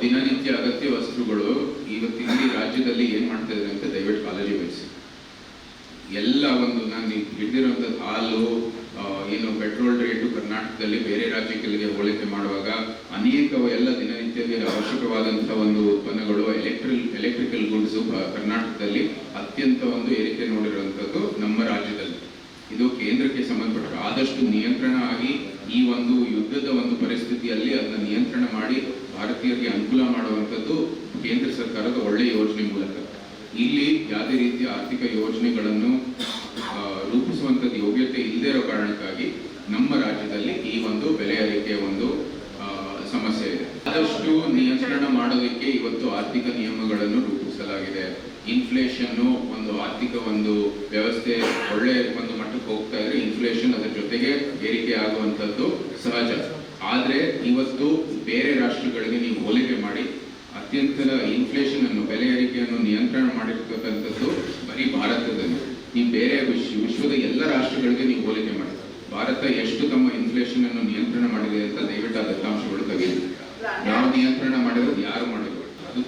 ದಿನನಿತ್ಯ ಅಗತ್ಯ ವಸ್ತುಗಳು ಇವತ್ತಿನ ರಾಜ್ಯದಲ್ಲಿ ಏನ್ ಮಾಡ್ತಾ ಇದ್ದಾರೆ ಅಂತ ದಯವಿಟ್ಟು ಕಾಳಜಿ ವಹಿಸಿ. ಎಲ್ಲ ಒಂದು ನಾನು ಹಿಡಿದಿರುವಂಥದ್ದು ಹಾಲು, ಏನು ಪೆಟ್ರೋಲ್ ರೇಟು ಕರ್ನಾಟಕದಲ್ಲಿ ಬೇರೆ ರಾಜ್ಯಗಳಿಗೆ ಹೋಲಿಕೆ ಮಾಡುವಾಗ ಅನೇಕ ಎಲ್ಲ ದಿನನಿತ್ಯಕ್ಕೆ ಅವಶ್ಯಕವಾದಂತಹ ಒಂದು ಉತ್ಪನ್ನಗಳು ಎಲೆಕ್ಟ್ರಿಕಲ್ ಗುಡ್ಸ್ ಕರ್ನಾಟಕದಲ್ಲಿ ಅತ್ಯಂತ ಒಂದು ಏರಿಕೆ ನೋಡಿರುವಂಥದ್ದು ನಮ್ಮ ರಾಜ್ಯದಲ್ಲಿ. ಇದು ಕೇಂದ್ರಕ್ಕೆ ಸಂಬಂಧಪಟ್ಟ ಆದಷ್ಟು ನಿಯಂತ್ರಣ ಆಗಿ ಈ ಒಂದು ಯುದ್ಧದ ಒಂದು ಪರಿಸ್ಥಿತಿಯಲ್ಲಿ ಅದನ್ನ ನಿಯಂತ್ರಣ ಮಾಡಿ ಭಾರತೀಯರಿಗೆ ಅನುಕೂಲ ಮಾಡುವಂಥದ್ದು ಕೇಂದ್ರ ಸರ್ಕಾರದ ಒಳ್ಳೆಯ ಯೋಜನೆ ಮೂಲಕ. ಇಲ್ಲಿ ಯಾವುದೇ ರೀತಿಯ ಆರ್ಥಿಕ ಯೋಜನೆಗಳನ್ನು ರೂಪಿಸುವಂಥದ್ದು ಯೋಗ್ಯತೆ ಇಲ್ಲದೇ ಇರೋ ಕಾರಣಕ್ಕಾಗಿ ನಮ್ಮ ರಾಜ್ಯದಲ್ಲಿ ಈ ಒಂದು ಬೆಲೆ ಏರಿಕೆಯ ಒಂದು ಸಮಸ್ಯೆ ಇದೆ. ಆದಷ್ಟು ನಿಯಂತ್ರಣ ಮಾಡೋದಕ್ಕೆ ಇವತ್ತು ಆರ್ಥಿಕ ನಿಯಮಗಳನ್ನು ರೂಪಿಸಲಾಗಿದೆ. ಇನ್ಫ್ಲೇಷನ್ ಒಂದು ಆರ್ಥಿಕ ಒಂದು ವ್ಯವಸ್ಥೆ ಒಳ್ಳೆ ಒಂದು ಮಟ್ಟಕ್ಕೆ ಹೋಗ್ತಾ ಇದ್ರೆ ಇನ್ಫ್ಲೇಷನ್ ಅದರ ಜೊತೆಗೆ ಏರಿಕೆ ಆಗುವಂಥದ್ದು ಸಹಜ. ಆದ್ರೆ ಇವತ್ತು ಬೇರೆ ರಾಷ್ಟ್ರಗಳಿಗೆ ನೀವು ಹೋಲಿಕೆ ಮಾಡಿ ಅತ್ಯಂತ ಇನ್ಫ್ಲೇಷನ್ ಅನ್ನು ಬೆಲೆ ಏರಿಕೆಯನ್ನು ನಿಯಂತ್ರಣ ಮಾಡಿರ್ತಕ್ಕಂಥದ್ದು ಬರೀ ಭಾರತದಲ್ಲಿ. ನೀವು ಬೇರೆ ವಿಶ್ವದ ಎಲ್ಲ ರಾಷ್ಟ್ರಗಳಿಗೆ ನೀವು ಹೋಲಿಕೆ ಮಾಡಿ ಭಾರತ ಎಷ್ಟು ತಮ್ಮ ಇನ್ಫ್ಲೇಷನ್ ಅನ್ನು ನಿಯಂತ್ರಣ ಮಾಡಿದೆ ಅಂತ ದಯವಿಟ್ಟು ಆ ದತ್ತಾಂಶಗಳು ತೆಗೆದು ನಾವು ನಿಯಂತ್ರಣ ಮಾಡಿರೋದು ಯಾರು ಮಾಡಿದ್ರು. ಅದು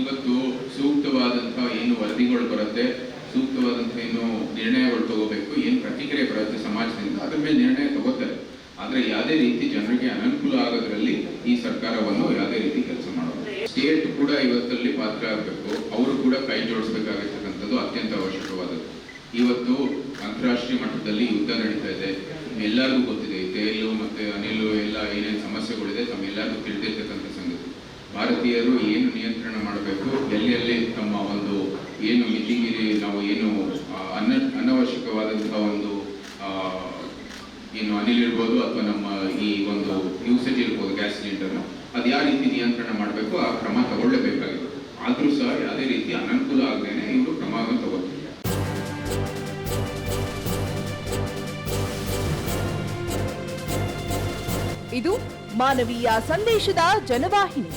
ಇವತ್ತು ಸೂಕ್ತವಾದಂತಹ ಏನು ವರದಿಗಳು ಬರುತ್ತೆ, ಸೂಕ್ತವಾದಂತಹ ಏನು ನಿರ್ಣಯಗಳು ತಗೋಬೇಕು, ಏನು ಪ್ರತಿಕ್ರಿಯೆ ಬರುತ್ತೆ ಸಮಾಜದಿಂದ, ಅದ್ರ ಮೇಲೆ ನಿರ್ಣಯ ತಗೋತಾರೆ. ಆದ್ರೆ ಯಾವುದೇ ರೀತಿ ಜನರಿಗೆ ಅನನುಕೂಲ ಆಗೋದ್ರಲ್ಲಿ ಈ ಸರ್ಕಾರವನ್ನು ಯಾವುದೇ ರೀತಿ ಕೆಲಸ ಮಾಡೋದು. ಸ್ಟೇಟ್ ಕೂಡ ಇವತ್ತಲ್ಲಿ ಪಾತ್ರ ಆಗಬೇಕು, ಅವರು ಕೂಡ ಕೈ ಜೋಡಿಸಬೇಕಾಗಿರ್ತಕ್ಕಂಥದ್ದು ಅತ್ಯಂತ ಅವಶ್ಯಕವಾದದ್ದು. ಇವತ್ತು ಅಂತಾರಾಷ್ಟ್ರೀಯ ಮಟ್ಟದಲ್ಲಿ ಯುದ್ಧ ನಡೀತಾ ಇದೆ, ಎಲ್ಲರಿಗೂ ಗೊತ್ತಿದೆ. ತೈಲು ಮತ್ತೆ ಅನಿಲು ಎಲ್ಲ ಏನೇನು ಸಮಸ್ಯೆಗಳಿದೆ ತಮ್ಮೆಲ್ಲರಿಗೂ ತಿಳಿದಿರ್ತಕ್ಕಂಥ ಸಂಗತಿ. ಭಾರತೀಯರು ಏನು ನಿಯಂತ್ರಣ ಮಾಡಬೇಕು, ಎಲ್ಲಿ ತಮ್ಮ ಒಂದು ಏನು ಮಿತಿಮೀರಿ ನಾವು ಏನು ಅನವಶ್ಯಕವಾದಂತಹ ಒಂದು ಏನು ಅನಿಲ್ ಇರ್ಬೋದು ಅಥವಾ ನಮ್ಮ ಈ ಒಂದು ಯೂಸೇಜ್ ಇರ್ಬೋದು ಗ್ಯಾಸ್ ಸಿಲಿಂಡರ್, ಅದು ಯಾವ ರೀತಿ ನಿಯಂತ್ರಣ ಮಾಡಬೇಕು ಆ ಕ್ರಮ ತಗೊಳ್ಳೇಬೇಕಾಗಿದೆ. ಆದ್ರೂ ಸಹ ಯಾವುದೇ ರೀತಿ ಅನನುಕೂಲ ಆಗದೇನೆ ಇವರು ಕ್ರಮವನ್ನು ತಗೋತಾರೆ. ಇದು ಮಾನವೀಯ ಸಂದೇಶದ ಜನವಾಹಿನಿ.